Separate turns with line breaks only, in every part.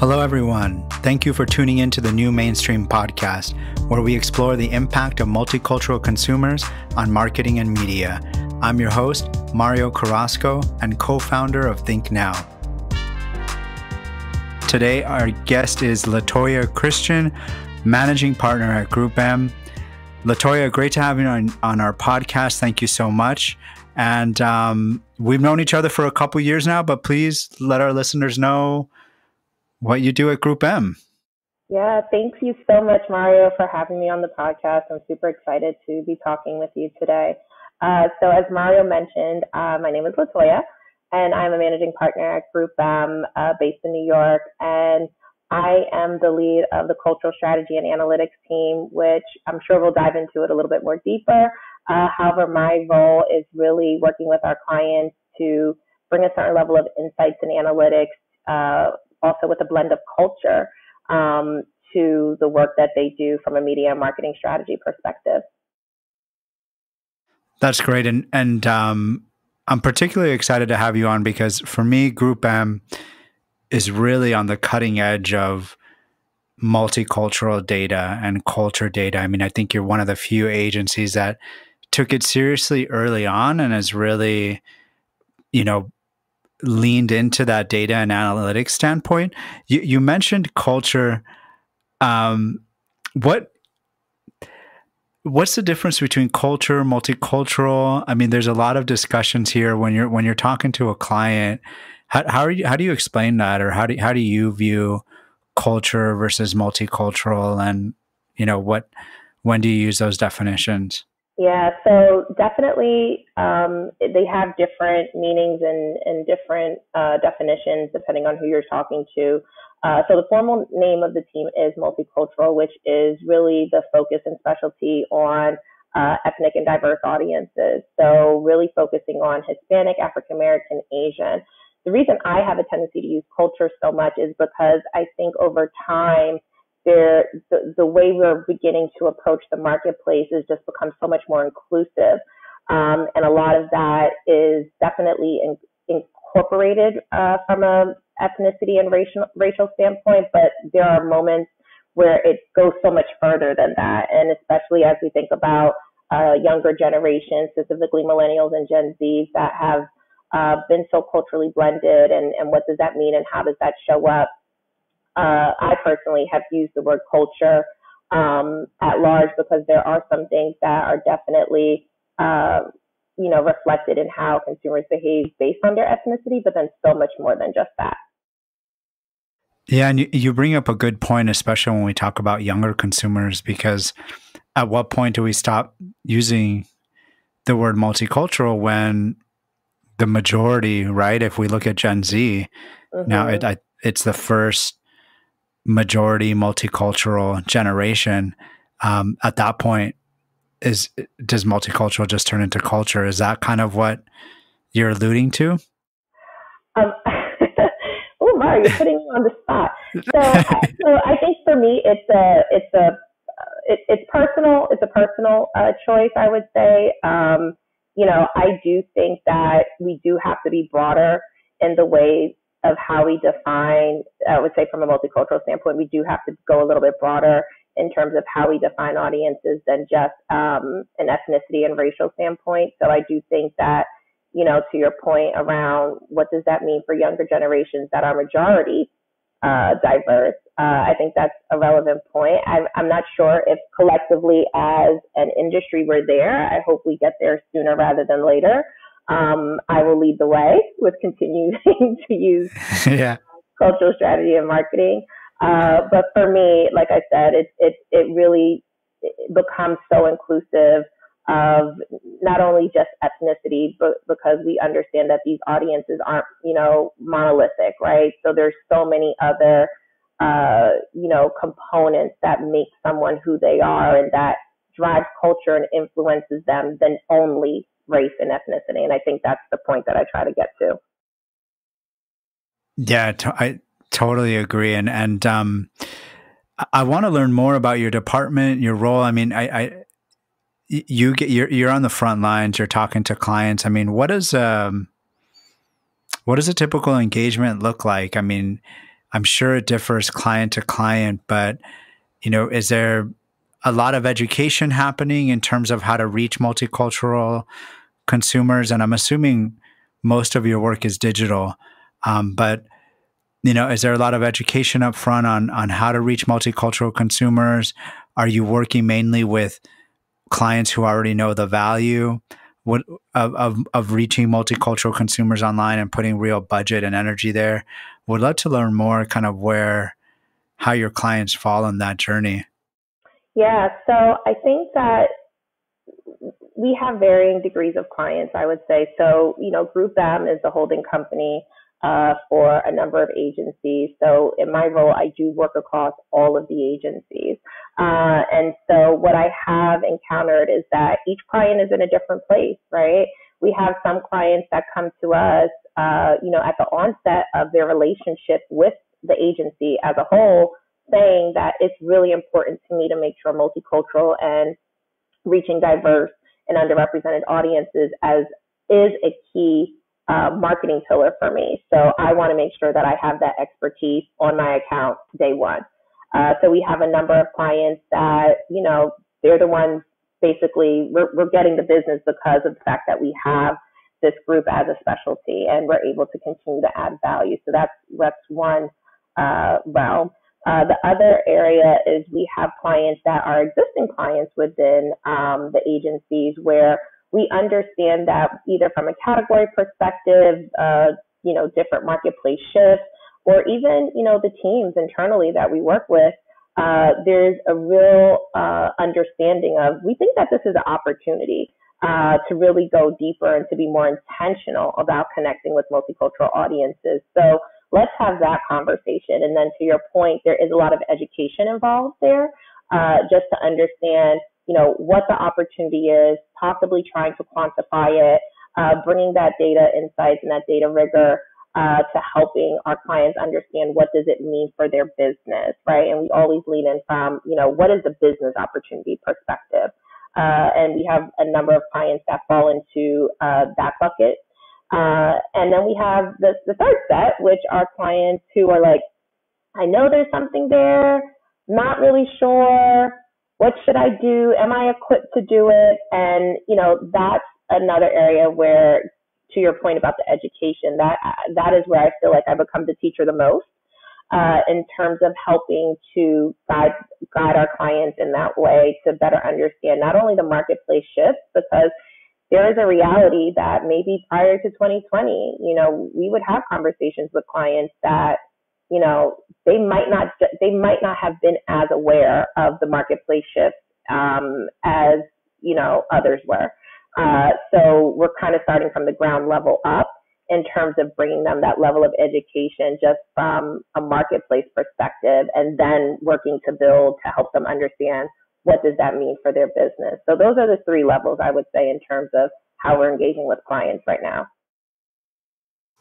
Hello, everyone. Thank you for tuning in to the New Mainstream podcast, where we explore the impact of multicultural consumers on marketing and media. I'm your host, Mario Carrasco, and co-founder of Think Now. Today, our guest is Latoya Christian, managing partner at GroupM. Latoya, great to have you on our podcast. Thank you so much. And we've known each other for a couple years now, but please let our listeners know what you do at GroupM.
Yeah, thank you so much, Mario, for having me on the podcast. I'm super excited to be talking with you today. So as Mario mentioned, my name is Latoya, and I'm a managing partner at GroupM based in New York. And I am the lead of the cultural strategy and analytics team, which I'm sure we'll dive into it a little bit more deeper. However, my role is really working with our clients to bring a certain level of insights and analytics, also with a blend of culture to the work that they do from a media and marketing strategy perspective.
That's great. And I'm particularly excited to have you on because for me, GroupM is really on the cutting edge of multicultural data and culture data. I mean, I think you're one of the few agencies that took it seriously early on and has really, leaned into that data and analytics standpoint. You mentioned culture. What's the difference between culture, multicultural? I mean, there's a lot of discussions here when you're talking to a client. How do you explain that, or how do you view culture versus multicultural, and when do you use those definitions?
Yeah, so definitely they have different meanings and different definitions depending on who you're talking to. So the formal name of the team is Multicultural, which is really the focus and specialty on ethnic and diverse audiences. So really focusing on Hispanic, African American, Asian. The reason I have a tendency to use culture so much is because I think over time, the way we're beginning to approach the marketplace has just become so much more inclusive. And a lot of that is definitely incorporated from a ethnicity and racial standpoint, but there are moments where it goes so much further than that. And especially as we think about younger generations, specifically millennials and Gen Zs that have been so culturally blended, and what does that mean and how does that show up? I personally have used the word culture at large because there are some things that are definitely, reflected in how consumers behave based on their ethnicity, but then so much more than just that.
Yeah, and you bring up a good point, especially when we talk about younger consumers, because at what point do we stop using the word multicultural when the majority, right? If we look at Gen Z, now it's the first majority multicultural generation. At that point, does multicultural just turn into culture? Is that kind of what you're alluding to?
Oh, Mario, you're putting me on the spot. So I think for me, it's personal. It's a personal choice, I would say. I do think that we do have to be broader in the ways of how we define, I would say from a multicultural standpoint, we do have to go a little bit broader in terms of how we define audiences than just an ethnicity and racial standpoint. So I do think that, to your point around what does that mean for younger generations that are majority diverse, I think that's a relevant point. I'm not sure if collectively as an industry we're there. I hope we get there sooner rather than later. I will lead the way with continuing to use cultural strategy and marketing. But for me, like I said, it really becomes so inclusive of not only just ethnicity, but because we understand that these audiences aren't, monolithic, right? So there's so many other, components that make someone who they are and that drives culture and influences them than only race and ethnicity. And I think that's the point that I try to get to.
Yeah, I totally agree. And I want to learn more about your department, your role. I mean, you're on the front lines, you're talking to clients. I mean, what does a typical engagement look like? I mean, I'm sure it differs client to client, but is there a lot of education happening in terms of how to reach multicultural consumers? And I'm assuming most of your work is digital, but is there a lot of education up front on how to reach multicultural consumers? Are you working mainly with clients who already know the value of reaching multicultural consumers online and putting real budget and energy there? Would love to learn more kind of how your clients fall on that journey.
Yeah, so I think that we have varying degrees of clients, I would say. So, GroupM is the holding company for a number of agencies. So in my role, I do work across all of the agencies. And so what I have encountered is that each client is in a different place, right? We have some clients that come to us, at the onset of their relationship with the agency as a whole, saying that it's really important to me to make sure multicultural and reaching diverse and underrepresented audiences as is a key marketing pillar for me. So I want to make sure that I have that expertise on my account day one. So we have a number of clients that, they're the ones basically, we're getting the business because of the fact that we have this group as a specialty and we're able to continue to add value. So that's one realm. The other area is we have clients that are existing clients within the agencies where we understand that either from a category perspective, different marketplace shifts, or even, the teams internally that we work with, there's a real understanding of, we think that this is an opportunity to really go deeper and to be more intentional about connecting with multicultural audiences. So let's have that conversation. And then to your point, there is a lot of education involved there, just to understand, what the opportunity is, possibly trying to quantify it, bringing that data insights and that data rigor to helping our clients understand what does it mean for their business, right? And we always lean in from, what is the business opportunity perspective? And we have a number of clients that fall into that bucket. And then we have the third set, which are clients who are like, I know there's something there, not really sure. What should I do? Am I equipped to do it? And, that's another area where, to your point about the education, that is where I feel like I become the teacher the most in terms of helping to guide our clients in that way to better understand not only the marketplace shifts, because there is a reality that maybe prior to 2020, we would have conversations with clients that, they might not have been as aware of the marketplace shifts as, others were. So we're kind of starting from the ground level up in terms of bringing them that level of education just from a marketplace perspective, and then working to build to help them understand what does that mean for their business. So those are the three levels I would say in terms of how we're engaging with clients right now.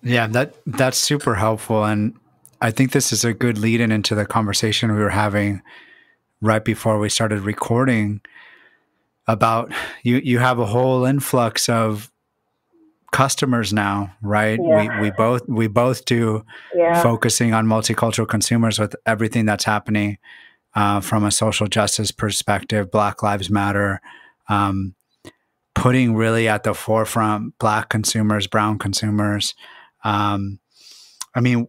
Yeah, that's super helpful. And I think this is a good lead in into the conversation we were having right before we started recording about you have a whole influx of customers now, right?
Yeah.
We both do focusing on multicultural consumers with everything that's happening from a social justice perspective, Black Lives Matter, putting really at the forefront Black consumers, brown consumers. I mean,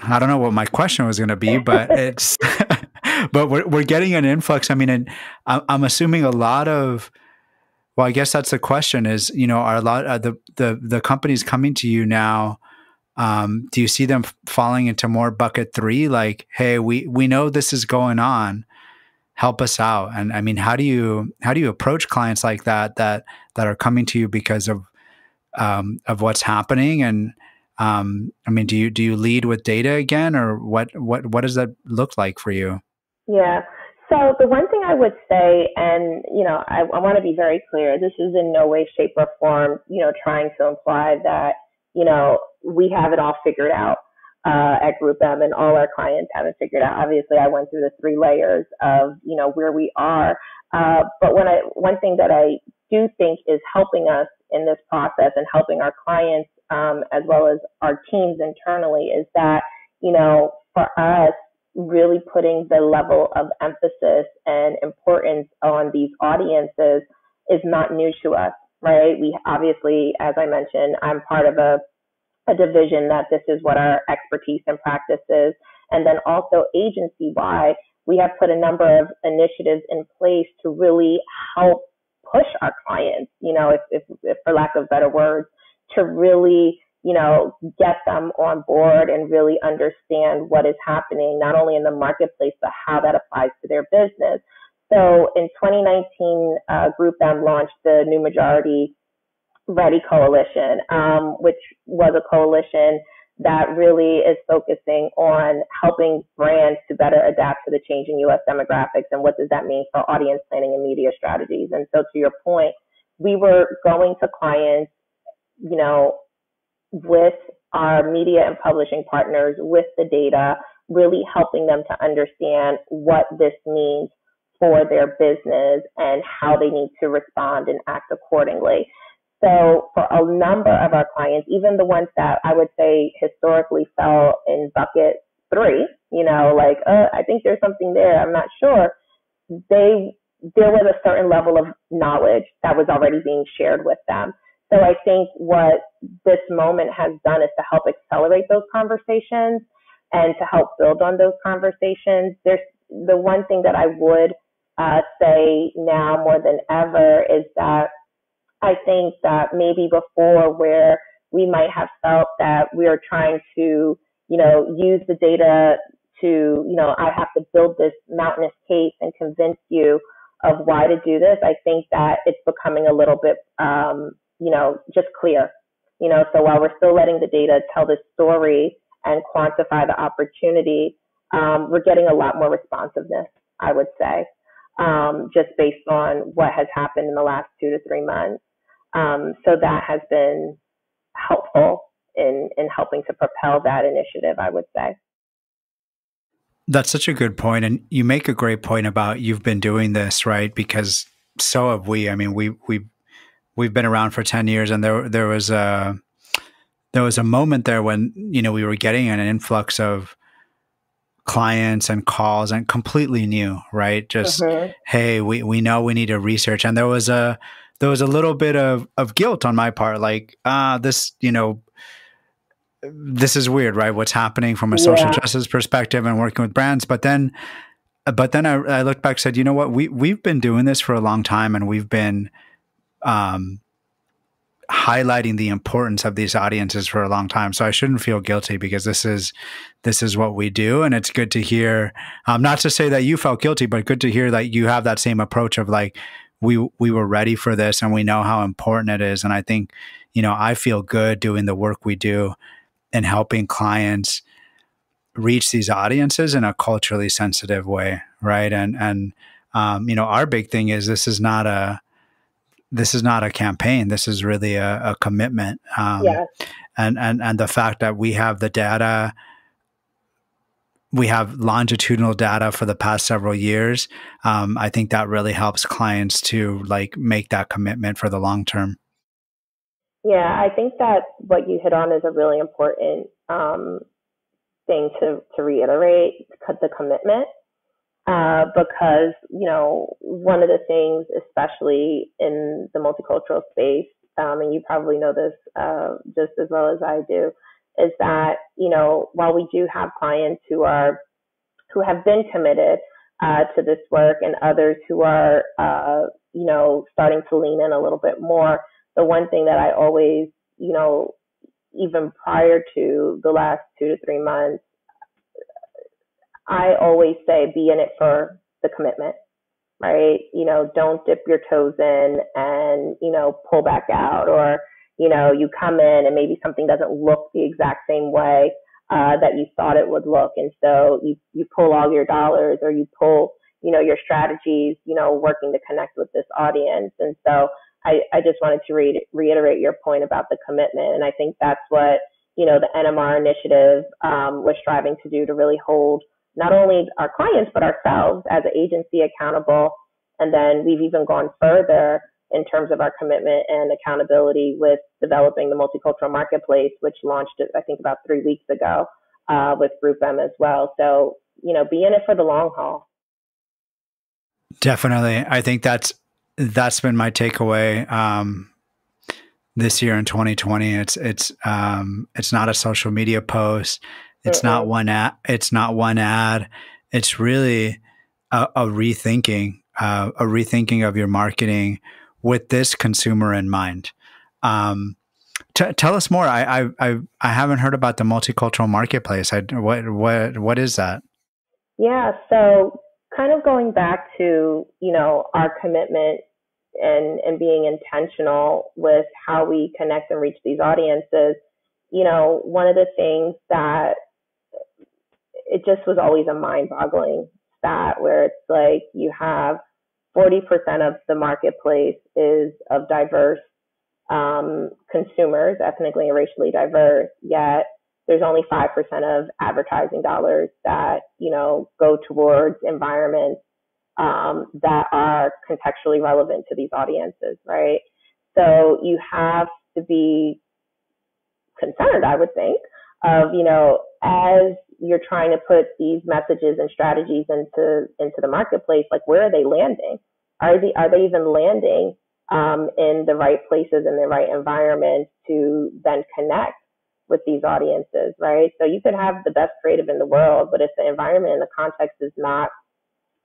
I don't know what my question was going to be, but it's, but we're getting an influx. I mean, and I'm assuming a lot of, well, I guess that's the question is, are a lot of the companies coming to you now, do you see them falling into more bucket 3? Like, hey, we know this is going on, help us out. And I mean, how do you approach clients like that are coming to you because of what's happening? And I mean, do you lead with data again, or what does that look like for you?
Yeah. So the one thing I would say, and I want to be very clear, this is in no way, shape, or form, trying to imply that we have it all figured out at GroupM and all our clients have it figured out. Obviously, I went through the 3 layers of where we are. But one thing that I do think is helping us in this process and helping our clients as well as our teams internally, is that, for us, really putting the level of emphasis and importance on these audiences is not new to us, right? We obviously, as I mentioned, I'm part of a division that this is what our expertise and practice is. And then also agency-wide, we have put a number of initiatives in place to really help push our clients, if for lack of better words, to really, get them on board and really understand what is happening, not only in the marketplace, but how that applies to their business. So in 2019, GroupM launched the New Majority Ready Coalition, which was a coalition that really is focusing on helping brands to better adapt to the changing U.S. demographics and what does that mean for audience planning and media strategies. And so to your point, we were going to clients, with our media and publishing partners, with the data, really helping them to understand what this means for their business and how they need to respond and act accordingly. So for a number of our clients, even the ones that I would say historically fell in bucket 3, I think there's something there, I'm not sure, there was a certain level of knowledge that was already being shared with them. So I think what this moment has done is to help accelerate those conversations and to help build on those conversations. There's the one thing that I would say now more than ever is that I think that maybe before, where we might have felt that we are trying to, use the data to, I have to build this mountainous case and convince you of why to do this. I think that it's becoming a little bit, just clear. So while we're still letting the data tell the story and quantify the opportunity, we're getting a lot more responsiveness, I would say, just based on what has happened in the last 2 to 3 months. So that has been helpful in helping to propel that initiative, I would say.
That's such a good point. And you make a great point about you've been doing this, right? Because so have we. I mean, we've been around for 10 years, and there was a moment there when, we were getting an influx of clients and calls, and completely new, right? Just, hey, we know we need to research. And there was a little bit of guilt on my part, like, this is weird, right? What's happening from a social justice perspective and working with brands. But then I looked back and said, you know what? We've been doing this for a long time, and we've been highlighting the importance of these audiences for a long time. So I shouldn't feel guilty, because this is what we do. And it's good to hear, not to say that you felt guilty, but good to hear that you have that same approach of like, we were ready for this and we know how important it is. And I think, I feel good doing the work we do and helping clients reach these audiences in a culturally sensitive way. Right. And our big thing is this is not a campaign. This is really a commitment. And the fact that we have the data, we have longitudinal data for the past several years. I think that really helps clients to make that commitment for the long term.
Yeah, I think that what you hit on is a really important thing to reiterate, the commitment. Because, one of the things, especially in the multicultural space, and you probably know this just as well as I do, is that, while we do have clients who have been committed to this work, and others who are, starting to lean in a little bit more, the one thing that I always, even prior to the last 2 to 3 months, I always say be in it for the commitment, right? Don't dip your toes in and, pull back out, or, you come in and maybe something doesn't look the exact same way that you thought it would look. And so you pull all your dollars, or you pull, your strategies, working to connect with this audience. And so I just wanted to reiterate your point about the commitment. And I think that's what, the NMR initiative was striving to do, to really hold not only our clients, but ourselves as an agency accountable. And then we've even gone further in terms of our commitment and accountability with developing the Multicultural Marketplace, which launched, I think, about 3 weeks ago with GroupM as well. So, be in it for the long haul.
Definitely. I think that's been my takeaway this year in 2020. It's not a social media post. It's not one ad. It's not one ad. It's really a rethinking of your marketing with this consumer in mind. Tell us more. I haven't heard about the Multicultural Marketplace. What is that?
Yeah, so kind of going back to, our commitment and being intentional with how we connect and reach these audiences, one of the things that it just was always a mind-boggling stat where it's like you have 40% of the marketplace is of diverse consumers, ethnically and racially diverse, yet there's only 5% of advertising dollars that, go towards environments that are contextually relevant to these audiences, right? So you have to be concerned, I would think, of, as you're trying to put these messages and strategies into the marketplace, like where are they landing? Are they even landing in the right places, in the right environment to then connect with these audiences, right? So you could have the best creative in the world, but if the environment and the context is not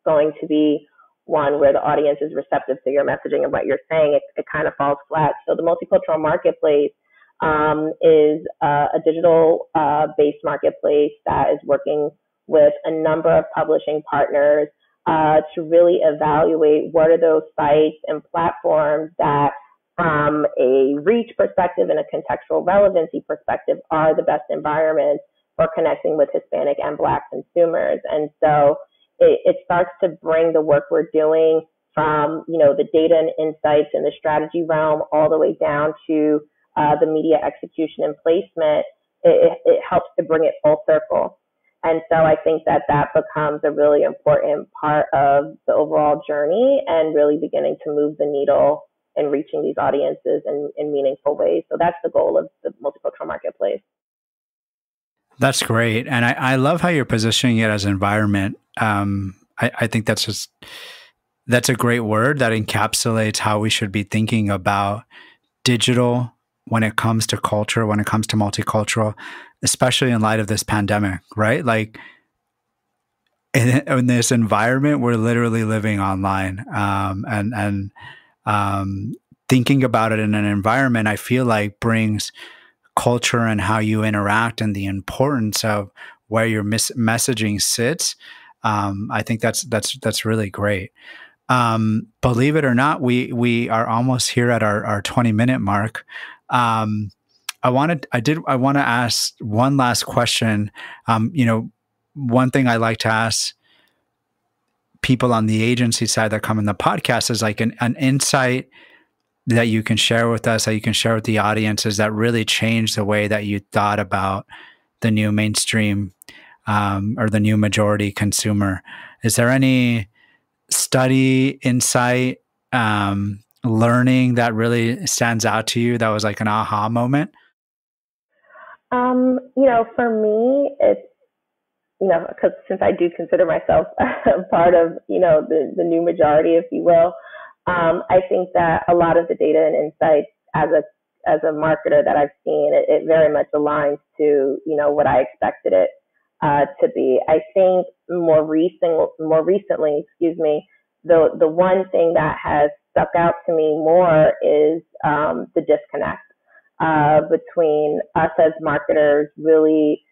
going to be one where the audience is receptive to your messaging and what you're saying, it kind of falls flat. So the Multicultural Marketplace is a digital based marketplace that is working with a number of publishing partners to really evaluate what are those sites and platforms that, from a reach perspective and a contextual relevancy perspective, are the best environments for connecting with Hispanic and Black consumers. And so it starts to bring the work we're doing from, the data and insights in the strategy realm all the way down to the media execution and placement. It helps to bring it full circle. And so I think that becomes a really important part of the overall journey and really beginning to move the needle in reaching these audiences in meaningful ways. So that's the goal of the Multicultural Marketplace.
That's great. And I love how you're positioning it as environment. I think that's a great word that encapsulates how we should be thinking about digital when it comes to culture, when it comes to multicultural, especially in light of this pandemic, right? Like in this environment, we're literally living online, and thinking about it in an environment, I feel like brings culture and how you interact and the importance of where your messaging sits. I think that's really great. Believe it or not, we are almost here at our 20-minute mark. I want to ask one last question. One thing I like to ask people on the agency side that come in the podcast is like an insight that you can share with us, that you can share with the audiences that really changed the way that you thought about the new mainstream or the new majority consumer. Is there any study, insight, learning that really stands out to you that was like an aha moment?
For me, it's, because since I do consider myself a part of, the new majority, if you will, I think that a lot of the data and insights as a marketer that I've seen, it very much aligns to, what I expected it to be. I think more recently, the one thing that has stuck out to me more is the disconnect between us as marketers really,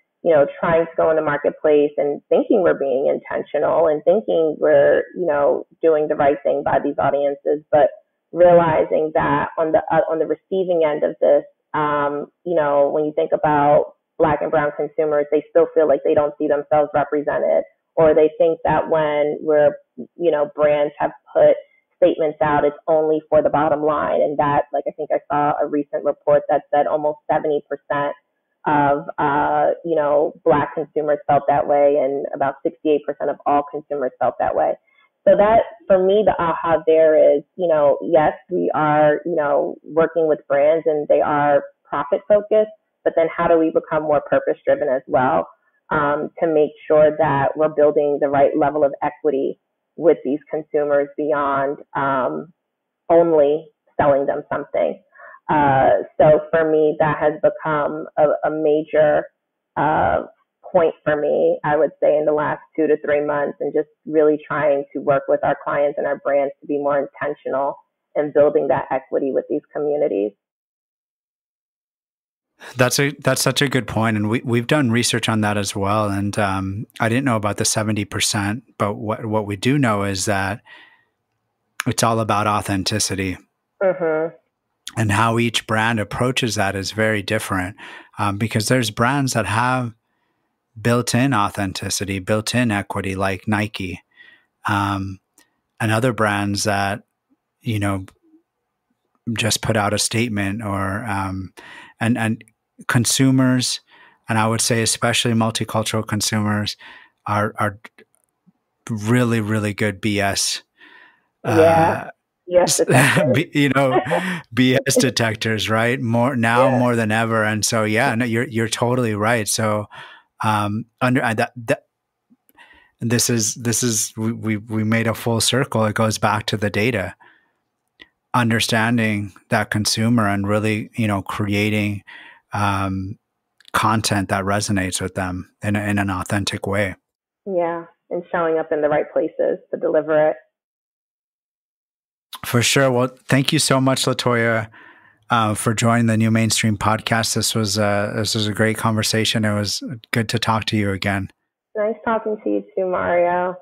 trying to go in the marketplace and thinking we're being intentional and thinking we're, doing the right thing by these audiences, but realizing that on the receiving end of this, when you think about Black and brown consumers, they still feel like they don't see themselves represented, or they think that when brands have put statements out, it's only for the bottom line. And that, like, I think I saw a recent report that said almost 70% of, Black consumers felt that way, and about 68% of all consumers felt that way. So that, for me, the aha there is, yes, we are, working with brands and they are profit focused, but then how do we become more purpose driven as well, to make sure that we're building the right level of equity with these consumers beyond only selling them something. So for me, that has become a major point for me, I would say, in the last 2 to 3 months, and just really trying to work with our clients and our brands to be more intentional in building that equity with these communities.
That's such a good point, and we've done research on that as well. And I didn't know about the 70%, but what we do know is that it's all about authenticity, and how each brand approaches that is very different. Because there's brands that have built-in authenticity, built-in equity, like Nike, and other brands that just put out a statement, or and consumers, and I would say especially multicultural consumers, are really, really good BS.
Yes,
BS detectors, right? More than ever. And so, no, you're totally right. So, this is we made a full circle. It goes back to the data, understanding that consumer, and really, creating content that resonates with them in an authentic way.
Yeah, and showing up in the right places to deliver it.
For sure. Well, thank you so much, Latoya, for joining the New Mainstream podcast. This was a great conversation. It was good to talk to you again.
Nice talking to you too, Mario.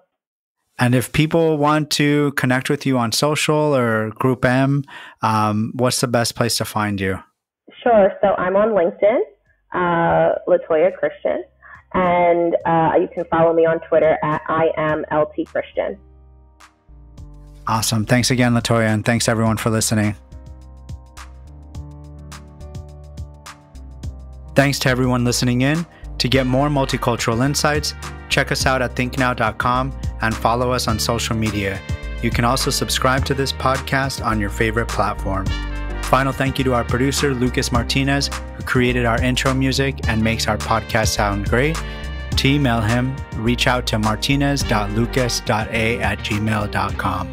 And if people want to connect with you on social or GroupM, what's the best place to find you?
Sure. So I'm on LinkedIn, Latoya Christian, and you can follow me on Twitter at IamLTChristian.
Awesome. Thanks again, Latoya, and thanks everyone for listening. Thanks to everyone listening in. To get more multicultural insights, check us out at thinknow.com and follow us on social media. You can also subscribe to this podcast on your favorite platform. Final thank you to our producer, Lucas Martinez, who created our intro music and makes our podcast sound great. To email him, reach out to martinez.lucas.a@gmail.com.